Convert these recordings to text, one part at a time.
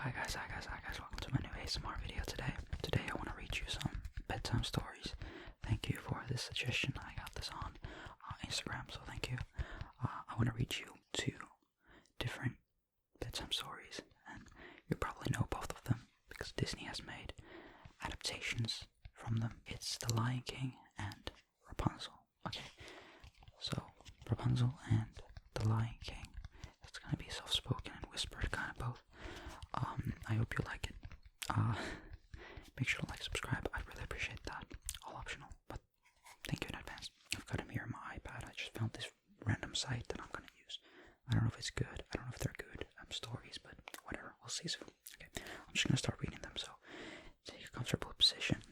Hi guys, welcome to my new ASMR video today. Today I want to read you some bedtime stories. Thank you for this suggestion. I got this on Instagram, so thank you. I want to read you two different bedtime stories, and you probably know both of them because Disney has made adaptations from them. It's The Lion King and Rapunzel. Okay, so Rapunzel and The Lion King. It's gonna be soft-spoken and whispered, kind of both. I hope you like it. Make sure to like, subscribe. I'd really appreciate that. All optional, but thank you in advance. I've got them here on my iPad. I just found this random site that I'm gonna use. I don't know if it's good. I don't know if they're good stories, but whatever. We'll see soon. Okay, I'm just gonna start reading them. So take a comfortable position.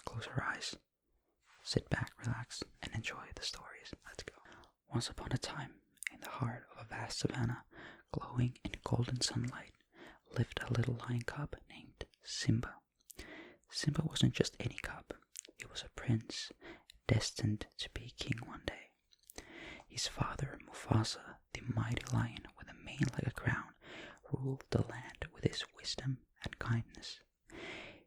Close your eyes. Sit back, relax, and enjoy the stories. Let's go. Once upon a time, in the heart of a vast savanna, glowing in golden sunlight, lived a little lion cub named Simba. Simba wasn't just any cub. He was a prince, destined to be king one day. His father, Mufasa, the mighty lion with a mane like a crown, ruled the land with his wisdom and kindness.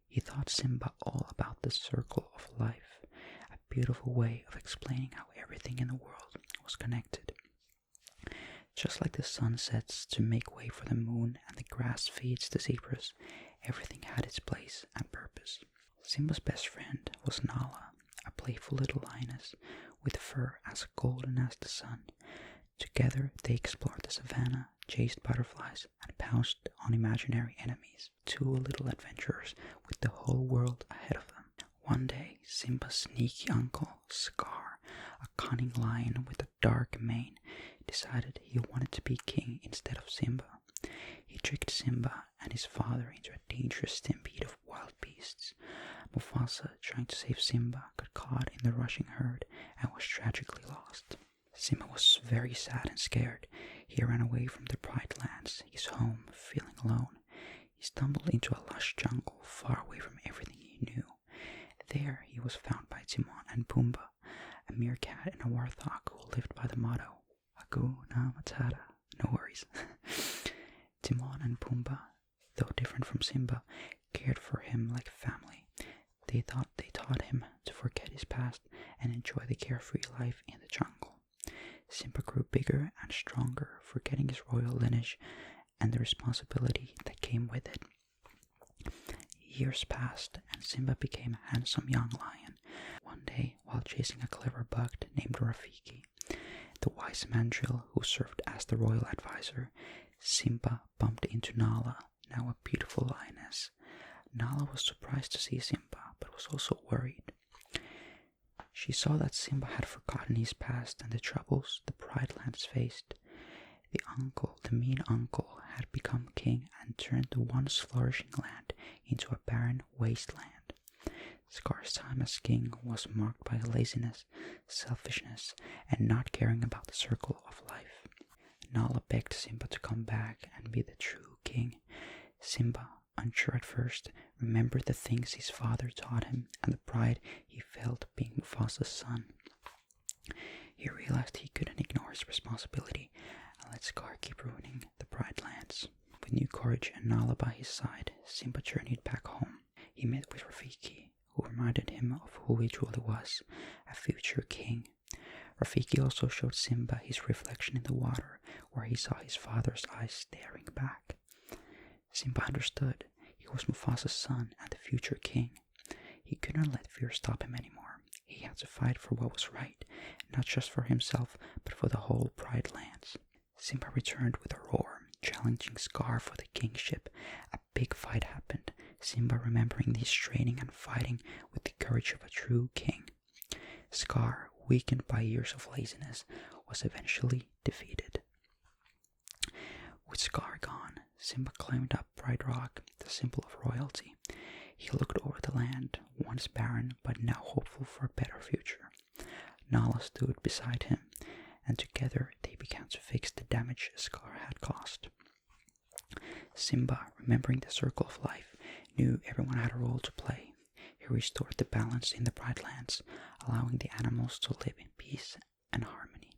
He taught Simba all about the circle of life, a beautiful way of explaining how everything in the world was connected. Just like the sun sets to make way for the moon and the grass feeds the zebras, everything had its place and purpose. Simba's best friend was Nala, a playful little lioness with fur as golden as the sun. Together they explored the savannah, chased butterflies, and pounced on imaginary enemies. Two little adventurers with the whole world ahead of them. One day, Simba's sneaky uncle, Scar, a cunning lion with a dark mane, decided he wanted to be king instead of Simba. He tricked Simba and his father into a dangerous stampede of wild beasts. Mufasa, trying to save Simba, got caught in the rushing herd and was tragically lost. Simba was very sad and scared. He ran away from the Bright Lands, his home, feeling alone. He stumbled into a lush jungle far away from everything he knew. There he was found by Timon and Pumbaa, a meerkat and a warthog who lived by the motto, Hakuna Matata, no worries. Timon and Pumbaa, though different from Simba, cared for him like family. They taught him to forget his past and enjoy the carefree life in the jungle. Simba grew bigger and stronger, forgetting his royal lineage and the responsibility that came with it. Years passed, and Simba became a handsome young lion. One day, while chasing a clever bug named Rafiki, the wise mandrill who served as the royal advisor, Simba bumped into Nala, now a beautiful lioness. Nala was surprised to see Simba, but was also worried. She saw that Simba had forgotten his past and the troubles the Pride Lands faced. The mean uncle, had become king and turned the once flourishing land into a barren wasteland. Scar's time as king was marked by laziness, selfishness, and not caring about the circle of life. Nala begged Simba to come back and be the true king. Simba, unsure at first, remembered the things his father taught him and the pride he felt being Mufasa's son. He realized he couldn't ignore his responsibility and let Scar keep ruining the Pride Lands. With new courage and Nala by his side, Simba journeyed back home. He met with Rafiki, who reminded him of who he truly was, a future king. Rafiki also showed Simba his reflection in the water, where he saw his father's eyes staring back. Simba understood. He was Mufasa's son and the future king. He couldn't let fear stop him anymore. He had to fight for what was right, not just for himself, but for the whole Pride Lands. Simba returned with a roar, challenging Scar for the kingship. A big fight happened, Simba remembering his training and fighting with the courage of a true king. Scar, weakened by years of laziness, was eventually defeated. With Scar gone, Simba climbed up Bright Rock, the symbol of royalty. He looked over the land, once barren but now hopeful for a better future. Nala stood beside him, and together they began to fix the damage Scar had caused. Simba, remembering the circle of life, knew everyone had a role to play. He restored the balance in the Bright Lands, allowing the animals to live in peace and harmony.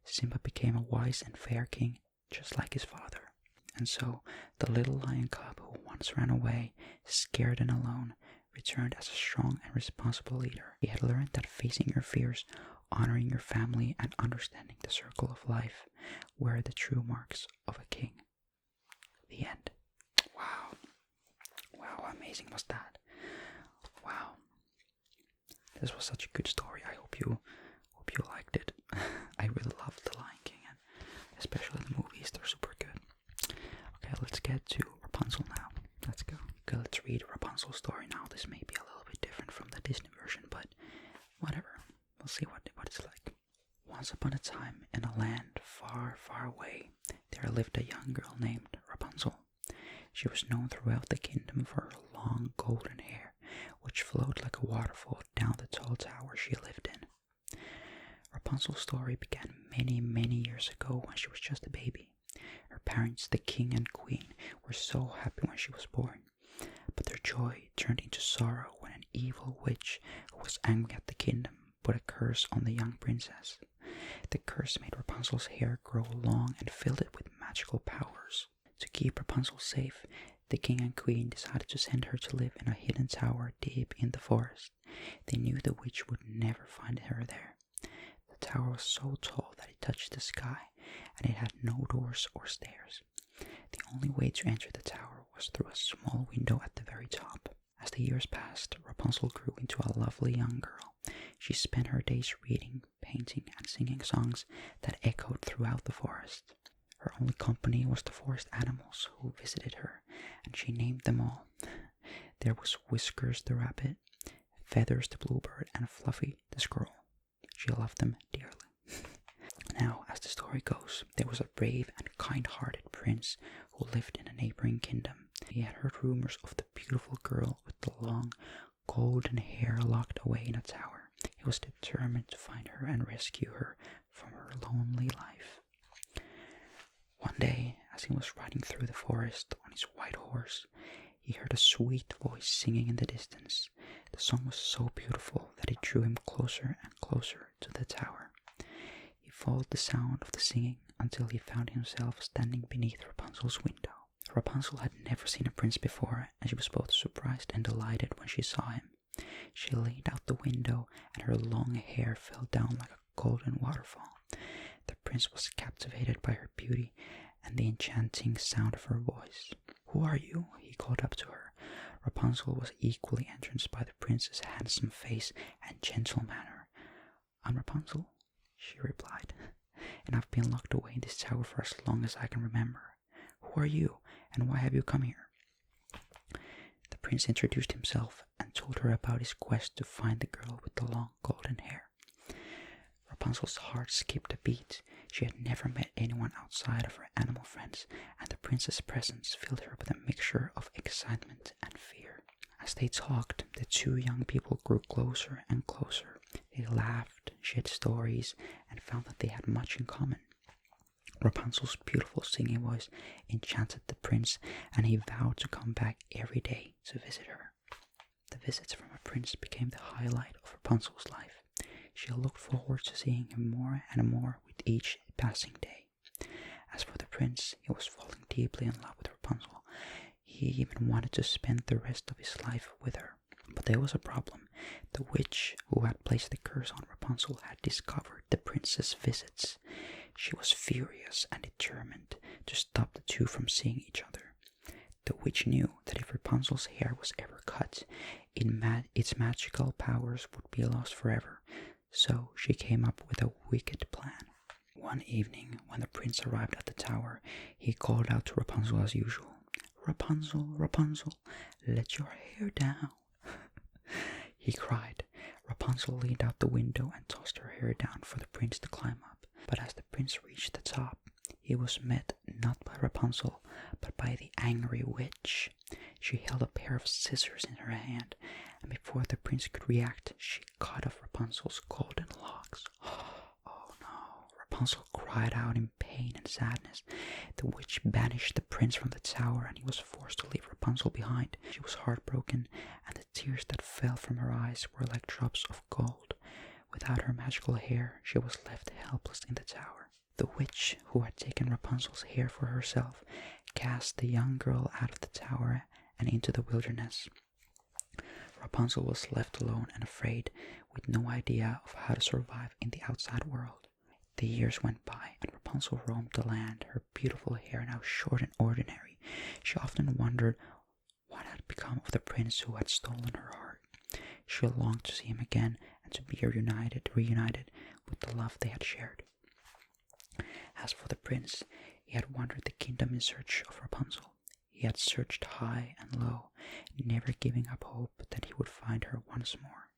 Simba became a wise and fair king, just like his father. And so the little lion cub who once ran away, scared and alone, returned as a strong and responsible leader. He had learned that facing your fears, honoring your family, and understanding the circle of life were the true marks of a king. The end. Wow. Wow, how amazing was that? Wow. This was such a good story. I hope you liked it. I really love The Lion King, and especially the movies. They're super good. Okay, let's get to Rapunzel now. Let's go. Okay, let's read Rapunzel's story now. This may be a little bit different from the Disney version, but whatever. We'll see what it's like. Once upon a time, in a land far, far away, there lived a young girl named Rapunzel. She was known throughout the kingdom for her long golden hair, which flowed like a waterfall down the tall tower she lived in. Rapunzel's story began many, many years ago when she was just a baby. Her parents, the king and queen, were so happy when she was born, but their joy turned into sorrow when an evil witch, who was angry at the kingdom, put a curse on the young princess. The curse made Rapunzel's hair grow long and filled it with magical powers. To keep Rapunzel safe, the king and queen decided to send her to live in a hidden tower deep in the forest. They knew the witch would never find her there. The tower was so tall that it touched the sky, and it had no doors or stairs. The only way to enter the tower was through a small window at the very top. As the years passed, Rapunzel grew into a lovely young girl. She spent her days reading, painting, and singing songs that echoed throughout the forest. Her only company was the forest animals who visited her, and she named them all. There was Whiskers the rabbit, Feathers the bluebird, and Fluffy the squirrel. She loved them dearly. Now, as the story goes, there was a brave and kind-hearted prince who lived in a neighboring kingdom. He had heard rumors of the beautiful girl with the long, golden hair locked away in a tower. He was determined to find her and rescue her from her lonely life. One day, as he was riding through the forest on his white horse, he heard a sweet voice singing in the distance. The song was so beautiful that it drew him closer and closer to the tower. He followed the sound of the singing until he found himself standing beneath Rapunzel's window. Rapunzel had never seen a prince before, and she was both surprised and delighted when she saw him. She leaned out the window, and her long hair fell down like a golden waterfall. The prince was captivated by her beauty and the enchanting sound of her voice. "Who are you?" he called up to her. Rapunzel was equally entranced by the prince's handsome face and gentle manner. "I'm Rapunzel," she replied, "and I've been locked away in this tower for as long as I can remember. Who are you, and why have you come here?" The prince introduced himself and told her about his quest to find the girl with the long golden hair. Rapunzel's heart skipped a beat. She had never met anyone outside of her animal friends, and the prince's presence filled her with a mixture of excitement and fear. As they talked, the two young people grew closer and closer. They laughed, shared stories, and found that they had much in common. Rapunzel's beautiful singing voice enchanted the prince, and he vowed to come back every day to visit her. The visits from a prince became the highlight of Rapunzel's life. She looked forward to seeing him more and more with each passing day. As for the prince, he was falling deeply in love with Rapunzel. He even wanted to spend the rest of his life with her. But there was a problem. The witch who had placed the curse on Rapunzel had discovered the prince's visits. She was furious and determined to stop the two from seeing each other. The witch knew that if Rapunzel's hair was ever cut, its magical powers would be lost forever. So she came up with a wicked plan. One evening, when the prince arrived at the tower, he called out to Rapunzel as usual. "Rapunzel, Rapunzel, let your hair down," he cried. Rapunzel leaned out the window and tossed her hair down for the prince to climb up. But as the prince reached the top, he was met not by Rapunzel, but by the angry witch. She held a pair of scissors in her hand, and before the prince could react, she cut off Rapunzel's golden locks. Oh no! Rapunzel cried out in pain and sadness. The witch banished the prince from the tower, and he was forced to leave Rapunzel behind. She was heartbroken, and the tears that fell from her eyes were like drops of gold. Without her magical hair, she was left helpless in the tower. The witch, who had taken Rapunzel's hair for herself, cast the young girl out of the tower and into the wilderness. Rapunzel was left alone and afraid, with no idea of how to survive in the outside world. The years went by, and Rapunzel roamed the land, her beautiful hair now short and ordinary. She often wondered what had become of the prince who had stolen her heart. She longed to see him again and to be reunited with the love they had shared. As for the prince, he had wandered the kingdom in search of Rapunzel. He had searched high and low, never giving up hope that he would find her once more.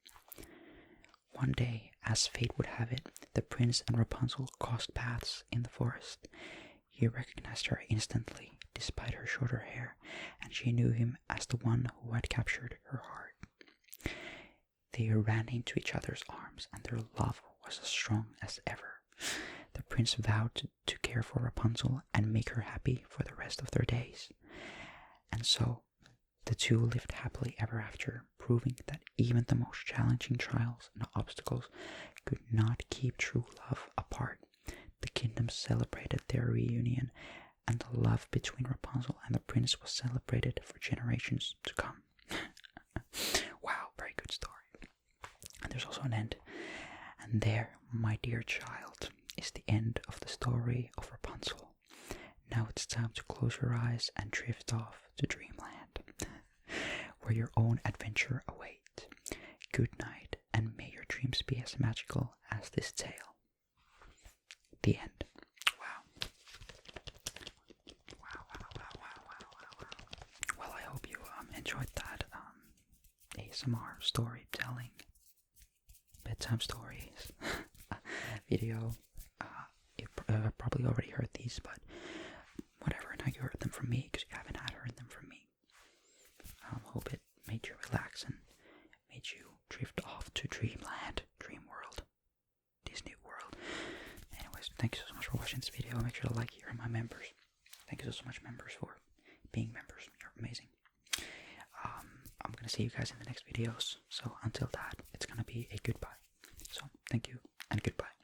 One day, as fate would have it, the prince and Rapunzel crossed paths in the forest. He recognized her instantly, despite her shorter hair, and she knew him as the one who had captured her heart. They ran into each other's arms, and their love was as strong as ever. The prince vowed to care for Rapunzel and make her happy for the rest of their days. And so, the two lived happily ever after, proving that even the most challenging trials and obstacles could not keep true love apart. The kingdom celebrated their reunion, and the love between Rapunzel and the prince was celebrated for generations to come. Wow, very good story. And there's also an end. And there, my dear child, is the end of the story of Rapunzel. Now it's time to close your eyes and drift off to dreamland, where your own adventure awaits. Good night, and may your dreams be as magical as this tale. The end. Wow. Wow. Well, I hope you enjoyed that ASMR storytelling, bedtime stories video. You probably already heard these, but whatever, now you heard them from me because you haven't heard them from me. Hope it made you relax and made you drift off to dreamland, dream world, Disney World. Anyways, thank you so much for watching this video. Make sure to like here, my members. Thank you so much, members, for being members. You're amazing. I'm gonna see you guys in the next videos. So until that, it's gonna be a goodbye. So thank you and goodbye.